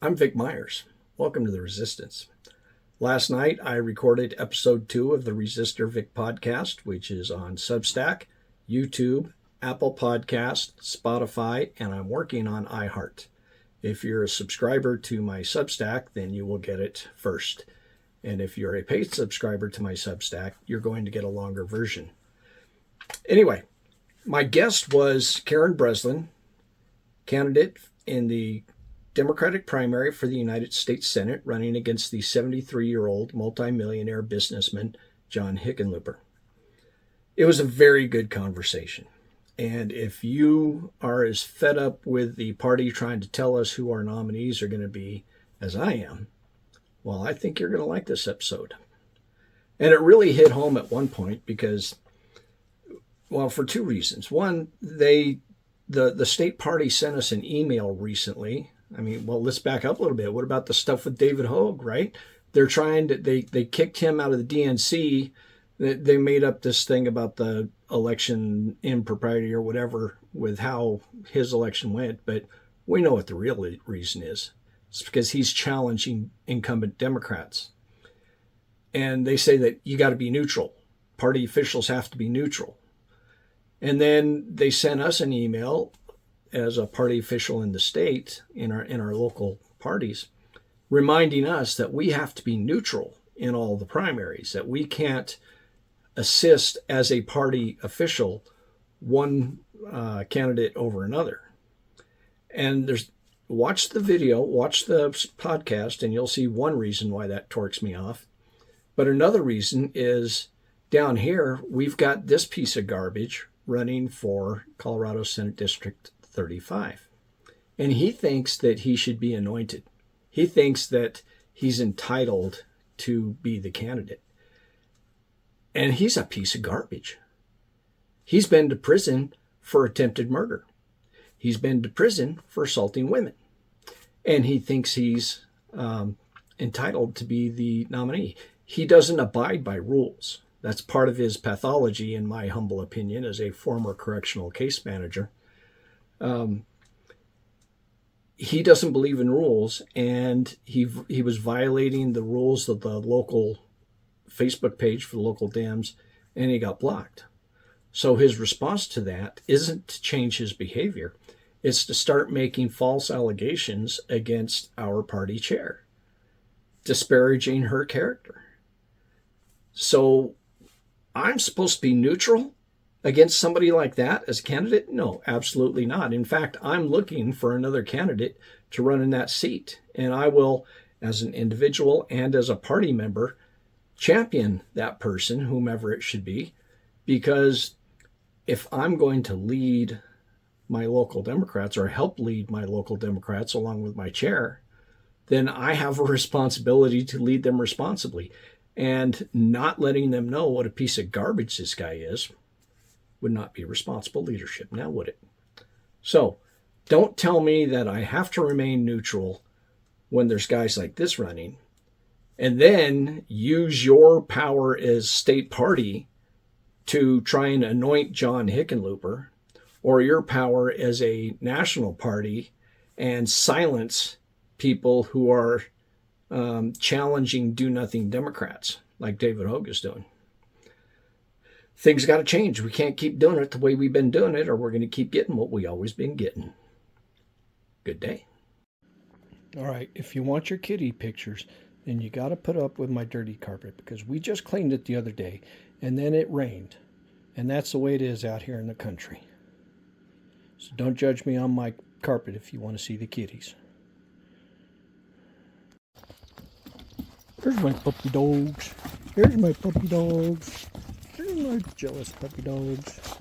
I'm Vic Myers. Welcome to The Resistance. Last night I recorded episode 2 of the Resistor Vic podcast, which is on Substack, YouTube, Apple Podcast, Spotify, and I'm working on iHeart. If you're a subscriber to my Substack, then you will get it first. And if you're a paid subscriber to my Substack, you're going to get a longer version. Anyway, my guest was Karen Breslin, candidate in the Democratic primary for the United States Senate, running against the 73-year-old multimillionaire businessman, John Hickenlooper. It was a very good conversation. And if you are as fed up with the party trying to tell us who our nominees are going to be as I am, well, I think you're going to like this episode. And it really hit home at one point because, well, for two reasons. One, the state party sent us an email recently. I mean, well, let's back up a little bit. What about the stuff with David Hogue, right? They're trying to, they kicked him out of the DNC. They made up this thing about the election impropriety or whatever with how his election went. But we know what the real reason is. It's because he's challenging incumbent Democrats. And they say that you got to be neutral. Party officials have to be neutral. And then they sent us an email as a party official in the state, in our local parties, reminding us that we have to be neutral in all the primaries, that we can't assist as a party official one candidate over another. And watch the video, watch the podcast, and you'll see one reason why that torques me off. But another reason is down here, we've got this piece of garbage running for Colorado Senate District 35. And he thinks that he should be anointed. He thinks that he's entitled to be the candidate. And he's a piece of garbage. He's been to prison for attempted murder. He's been to prison for assaulting women. And he thinks he's entitled to be the nominee. He doesn't abide by rules. That's part of his pathology, in my humble opinion, as a former correctional case manager. He doesn't believe in rules, and he was violating the rules of the local Facebook page for the local Dems, and he got blocked. So his response to that isn't to change his behavior. It's to start making false allegations against our party chair, disparaging her character. So I'm supposed to be neutral against somebody like that as a candidate? No, absolutely not. In fact, I'm looking for another candidate to run in that seat. And I will, as an individual and as a party member, champion that person, whomever it should be, because if I'm going to lead my local Democrats or help lead my local Democrats along with my chair, then I have a responsibility to lead them responsibly. And not letting them know what a piece of garbage this guy is would not be responsible leadership, now would it? So don't tell me that I have to remain neutral when there's guys like this running, and then use your power as state party to try and anoint John Hickenlooper, or your power as a national party and silence people who are challenging do-nothing Democrats like David Hogue is doing. Things got to change. We can't keep doing it the way we've been doing it, or we're going to keep getting what we always been getting. Good day. All right, if you want your kitty pictures, then you got to put up with my dirty carpet, because we just cleaned it the other day, and then it rained. And that's the way it is out here in the country. So don't judge me on my carpet if you want to see the kitties. Here's my puppy dogs. Here's my puppy dogs. Here's my jealous puppy dogs.